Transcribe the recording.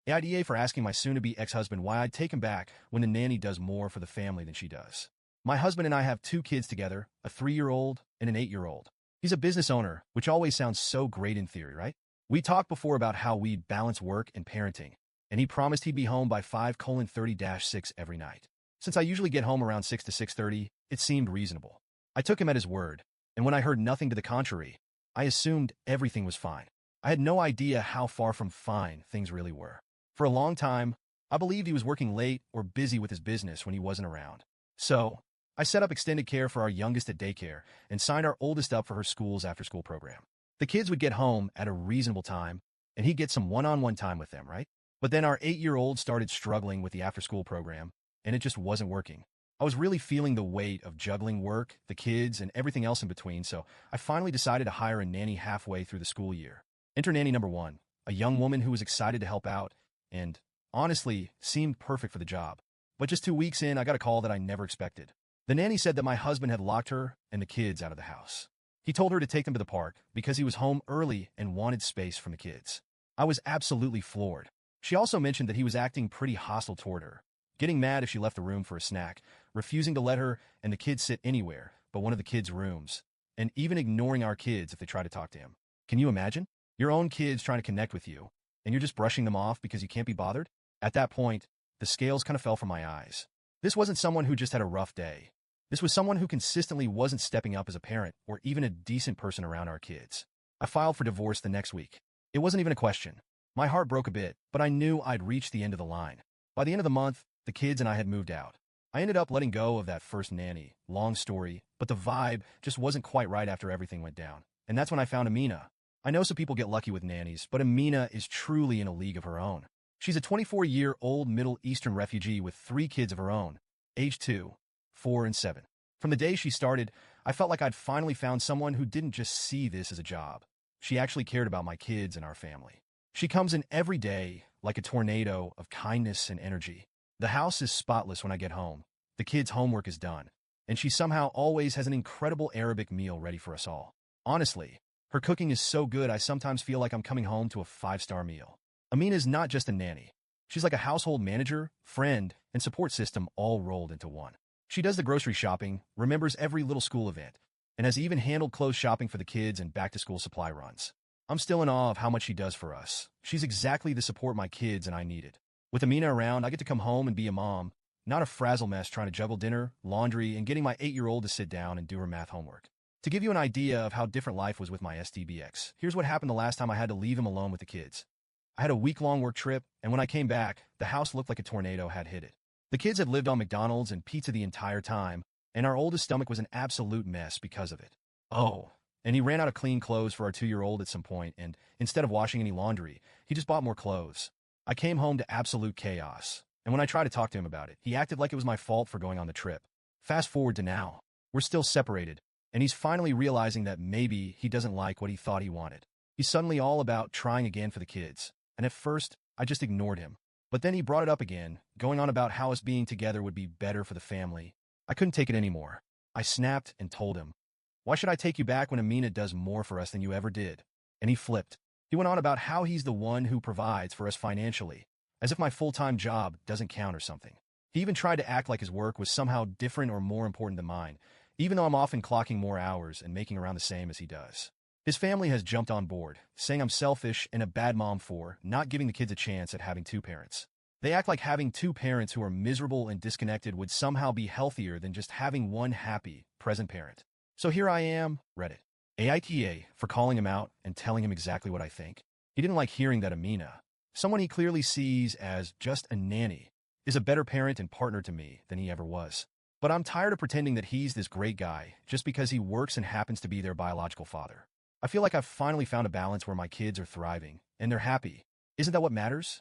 AITA for asking my soon-to-be ex-husband why I'd take him back when the nanny does more for the family than she does. My husband and I have 2 kids together, a 3-year-old and an 8-year-old. He's a business owner, which always sounds so great in theory, right? We talked before about how we'd balance work and parenting, and he promised he'd be home by 5:30-6 every night. Since I usually get home around 6 to 6:30, it seemed reasonable. I took him at his word, and when I heard nothing to the contrary, I assumed everything was fine. I had no idea how far from fine things really were. For a long time, I believed he was working late or busy with his business when he wasn't around. So, I set up extended care for our youngest at daycare and signed our oldest up for her school's after-school program. The kids would get home at a reasonable time, and he'd get some one-on-one time with them, right? But then our 8-year-old started struggling with the after-school program, and it just wasn't working. I was really feeling the weight of juggling work, the kids, and everything else in between, so I finally decided to hire a nanny halfway through the school year. Enter nanny number 1, a young woman who was excited to help out and, honestly, seemed perfect for the job. But just 2 weeks in, I got a call that I never expected. The nanny said that my husband had locked her and the kids out of the house. He told her to take them to the park because he was home early and wanted space from the kids. I was absolutely floored. She also mentioned that he was acting pretty hostile toward her, getting mad if she left the room for a snack, refusing to let her and the kids sit anywhere but one of the kids' rooms, and even ignoring our kids if they try to talk to him. Can you imagine? Your own kids trying to connect with you, and you're just brushing them off because you can't be bothered? At that point, the scales kind of fell from my eyes. This wasn't someone who just had a rough day. This was someone who consistently wasn't stepping up as a parent or even a decent person around our kids. I filed for divorce the next week. It wasn't even a question. My heart broke a bit, but I knew I'd reached the end of the line. By the end of the month, the kids and I had moved out. I ended up letting go of that first nanny. Long story, but the vibe just wasn't quite right after everything went down. And that's when I found Amina. I know some people get lucky with nannies, but Amina is truly in a league of her own. She's a 24-year-old Middle Eastern refugee with 3 kids of her own, age 2, 4, and 7. From the day she started, I felt like I'd finally found someone who didn't just see this as a job. She actually cared about my kids and our family. She comes in every day like a tornado of kindness and energy. The house is spotless when I get home. The kids' homework is done. And she somehow always has an incredible Arabic meal ready for us all. Honestly, her cooking is so good I sometimes feel like I'm coming home to a 5-star meal. Amina is not just a nanny. She's like a household manager, friend, and support system all rolled into one. She does the grocery shopping, remembers every little school event, and has even handled clothes shopping for the kids and back-to-school supply runs. I'm still in awe of how much she does for us. She's exactly the support my kids and I needed. With Amina around, I get to come home and be a mom, not a frazzle mess trying to juggle dinner, laundry, and getting my 8-year-old to sit down and do her math homework. To give you an idea of how different life was with my STBX, here's what happened the last time I had to leave him alone with the kids. I had a week-long work trip, and when I came back, the house looked like a tornado had hit it. The kids had lived on McDonald's and pizza the entire time, and our oldest stomach was an absolute mess because of it. Oh, and he ran out of clean clothes for our 2-year-old at some point, and instead of washing any laundry, he just bought more clothes. I came home to absolute chaos, and when I tried to talk to him about it, he acted like it was my fault for going on the trip. Fast forward to now. We're still separated, and he's finally realizing that maybe he doesn't like what he thought he wanted. He's suddenly all about trying again for the kids. And at first, I just ignored him. But then he brought it up again, going on about how us being together would be better for the family. I couldn't take it anymore. I snapped and told him, "Why should I take you back when Amina does more for us than you ever did?" And he flipped. He went on about how he's the one who provides for us financially, as if my full-time job doesn't count or something. He even tried to act like his work was somehow different or more important than mine, even though I'm often clocking more hours and making around the same as he does. His family has jumped on board, saying I'm selfish and a bad mom for not giving the kids a chance at having 2 parents. They act like having 2 parents who are miserable and disconnected would somehow be healthier than just having one happy, present parent. So here I am, Reddit. AITA for calling him out and telling him exactly what I think. He didn't like hearing that Amina, someone he clearly sees as just a nanny, is a better parent and partner to me than he ever was. But I'm tired of pretending that he's this great guy just because he works and happens to be their biological father. I feel like I've finally found a balance where my kids are thriving, and they're happy. Isn't that what matters?